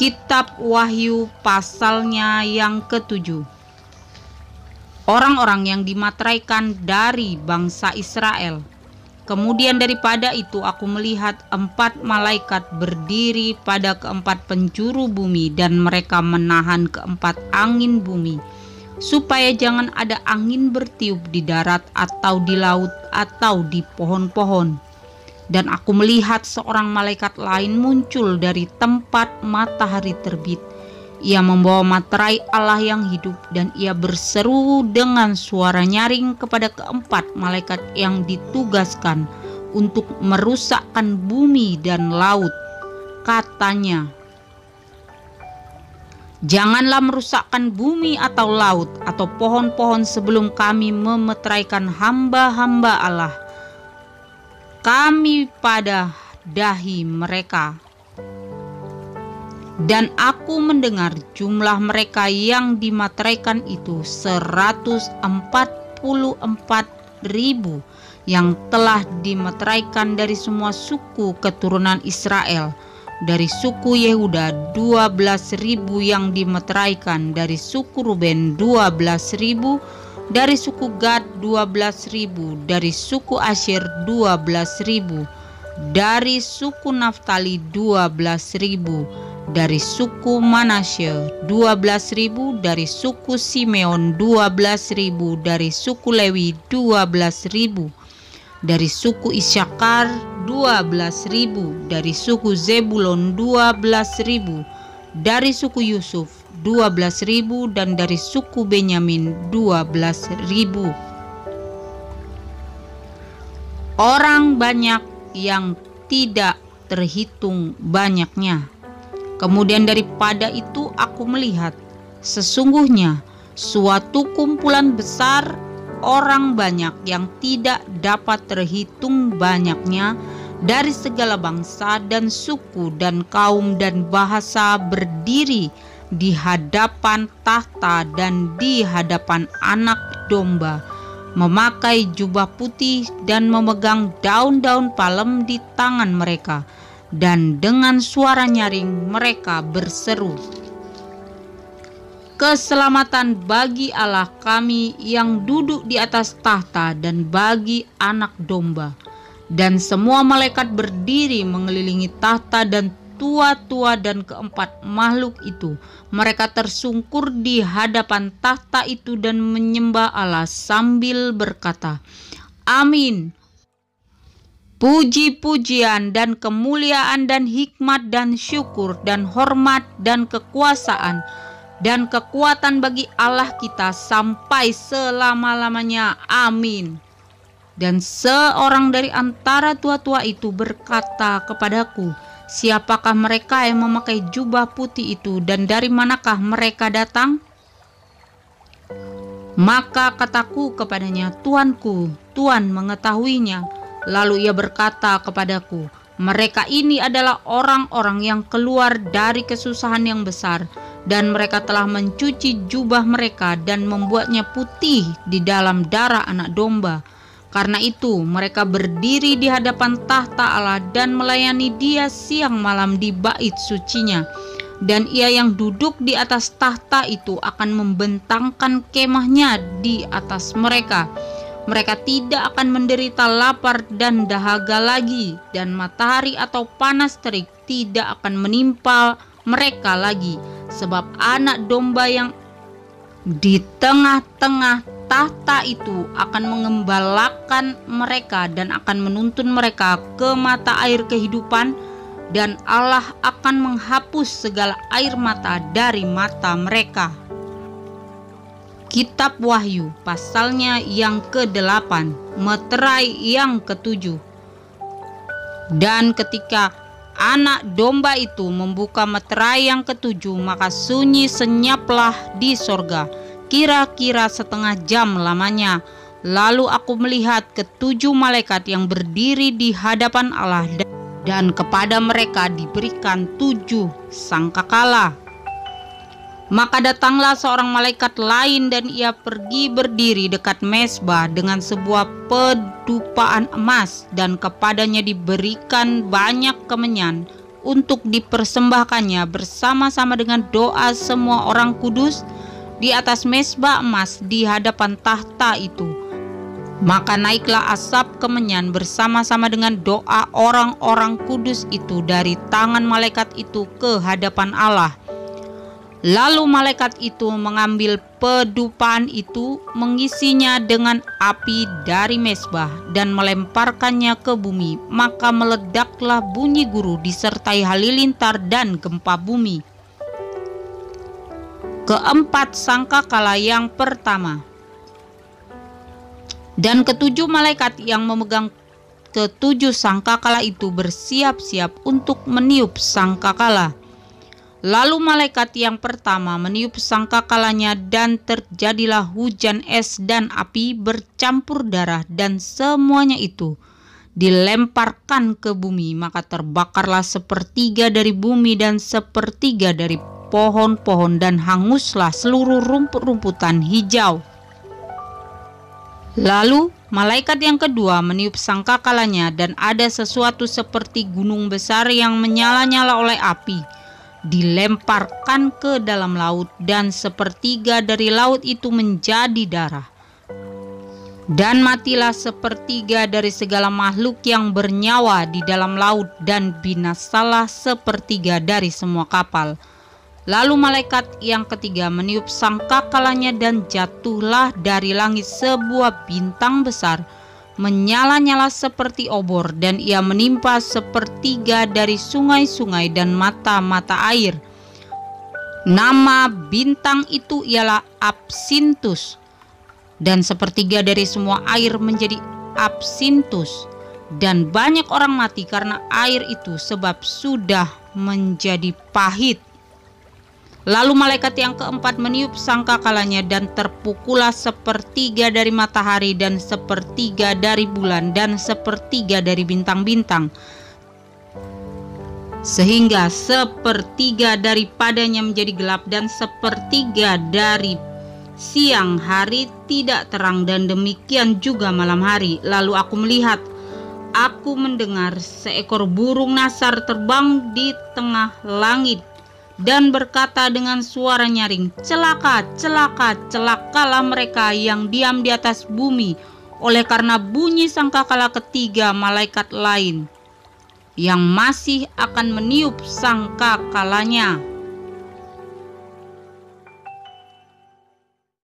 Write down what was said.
Kitab Wahyu pasalnya yang ke-7. Orang-orang yang dimateraikan dari bangsa Israel. Kemudian daripada itu aku melihat 4 malaikat berdiri pada keempat penjuru bumi, dan mereka menahan keempat angin bumi, supaya jangan ada angin bertiup di darat atau di laut atau di pohon-pohon. Dan aku melihat seorang malaikat lain muncul dari tempat matahari terbit. Ia membawa materai Allah yang hidup, dan ia berseru dengan suara nyaring kepada keempat malaikat yang ditugaskan untuk merusakkan bumi dan laut. Katanya, "Janganlah merusakkan bumi atau laut atau pohon-pohon sebelum kami memeteraikan hamba-hamba Allah kami pada dahi mereka." Dan aku mendengar jumlah mereka yang dimateraikan itu 144.000 yang telah dimeteraikan dari semua suku keturunan Israel. Dari suku Yehuda 12.000 yang dimeteraikan, dari suku Ruben 12.000, dari suku Gad 12.000, dari suku Asyer 12.000, dari suku Naftali 12.000, dari suku Manasye 12.000, dari suku Simeon 12.000, dari suku Lewi 12.000, dari suku Isyakar 12.000, dari suku Zebulon 12.000, dari suku Yusuf 12.000, dan dari suku Benyamin 12.000. Orang banyak yang tidak terhitung banyaknya. Kemudian daripada itu aku melihat, sesungguhnya suatu kumpulan besar orang banyak yang tidak dapat terhitung banyaknya, dari segala bangsa dan suku dan kaum dan bahasa, berdiri di hadapan tahta dan di hadapan Anak Domba, memakai jubah putih dan memegang daun-daun palem di tangan mereka, dan dengan suara nyaring mereka berseru, "Keselamatan bagi Allah kami yang duduk di atas tahta dan bagi Anak Domba." Dan semua malaikat berdiri mengelilingi tahta dan tua-tua dan keempat makhluk itu. Mereka tersungkur di hadapan tahta itu dan menyembah Allah sambil berkata, "Amin. Puji-pujian dan kemuliaan dan hikmat dan syukur dan hormat dan kekuasaan dan kekuatan bagi Allah kita sampai selama-lamanya. Amin." Dan seorang dari antara tua-tua itu berkata kepadaku, "Siapakah mereka yang memakai jubah putih itu, dan dari manakah mereka datang?" Maka kataku kepadanya, "Tuanku, Tuan mengetahuinya." Lalu ia berkata kepadaku, "Mereka ini adalah orang-orang yang keluar dari kesusahan yang besar, dan mereka telah mencuci jubah mereka dan membuatnya putih di dalam darah Anak Domba. Karena itu mereka berdiri di hadapan tahta Allah dan melayani Dia siang malam di bait sucinya. Dan Ia yang duduk di atas tahta itu akan membentangkan kemahnya di atas mereka. Mereka tidak akan menderita lapar dan dahaga lagi, dan matahari atau panas terik tidak akan menimpa mereka lagi, sebab Anak Domba yang di tengah-tengah tahta itu akan mengembalakan mereka dan akan menuntun mereka ke mata air kehidupan, dan Allah akan menghapus segala air mata dari mata mereka." Kitab Wahyu pasalnya yang ke-8, meterai yang ke-7. Dan ketika Anak Domba itu membuka meterai yang ke-7, maka sunyi senyaplah di sorga, kira-kira setengah jam lamanya. Lalu aku melihat ke-7 malaikat yang berdiri di hadapan Allah, dan kepada mereka diberikan 7 sangkakala. Maka datanglah seorang malaikat lain, dan ia pergi berdiri dekat mezbah dengan sebuah pedupaan emas, dan kepadanya diberikan banyak kemenyan, untuk dipersembahkannya bersama-sama dengan doa semua orang kudus di atas mezbah emas di hadapan tahta itu. Maka naiklah asap kemenyan bersama-sama dengan doa orang-orang kudus itu dari tangan malaikat itu ke hadapan Allah. Lalu malaikat itu mengambil pedupaan itu, mengisinya dengan api dari mezbah dan melemparkannya ke bumi. Maka meledaklah bunyi guru disertai halilintar dan gempa bumi. Keempat sangkakala yang pertama. Dan ketujuh malaikat yang memegang ketujuh sangkakala itu bersiap-siap untuk meniup sangkakala. Lalu malaikat yang pertama meniup sangkakalanya, dan terjadilah hujan es dan api bercampur darah, dan semuanya itu dilemparkan ke bumi. Maka terbakarlah sepertiga dari bumi dan sepertiga dari pohon-pohon, dan hanguslah seluruh rumput-rumputan hijau. Lalu malaikat yang kedua meniup sangkakalanya, dan ada sesuatu seperti gunung besar yang menyala-nyala oleh api dilemparkan ke dalam laut, dan sepertiga dari laut itu menjadi darah. Dan matilah sepertiga dari segala makhluk yang bernyawa di dalam laut, dan binasalah sepertiga dari semua kapal. Lalu malaikat yang ketiga meniup sangkakalanya, dan jatuhlah dari langit sebuah bintang besar, menyala-nyala seperti obor, dan ia menimpa sepertiga dari sungai-sungai dan mata-mata air. Nama bintang itu ialah Absintus, dan sepertiga dari semua air menjadi absintus, dan banyak orang mati karena air itu, sebab sudah menjadi pahit. Lalu malaikat yang keempat meniup sangkakalanya, dan terpukullah sepertiga dari matahari, dan sepertiga dari bulan, dan sepertiga dari bintang-bintang, sehingga sepertiga daripadanya menjadi gelap, dan sepertiga dari siang hari tidak terang, dan demikian juga malam hari. Lalu aku melihat, aku mendengar seekor burung nasar terbang di tengah langit, dan berkata dengan suara nyaring, "Celaka, celaka, celakalah mereka yang diam di atas bumi, oleh karena bunyi sangkakala ketiga malaikat lain yang masih akan meniup sangkakalanya."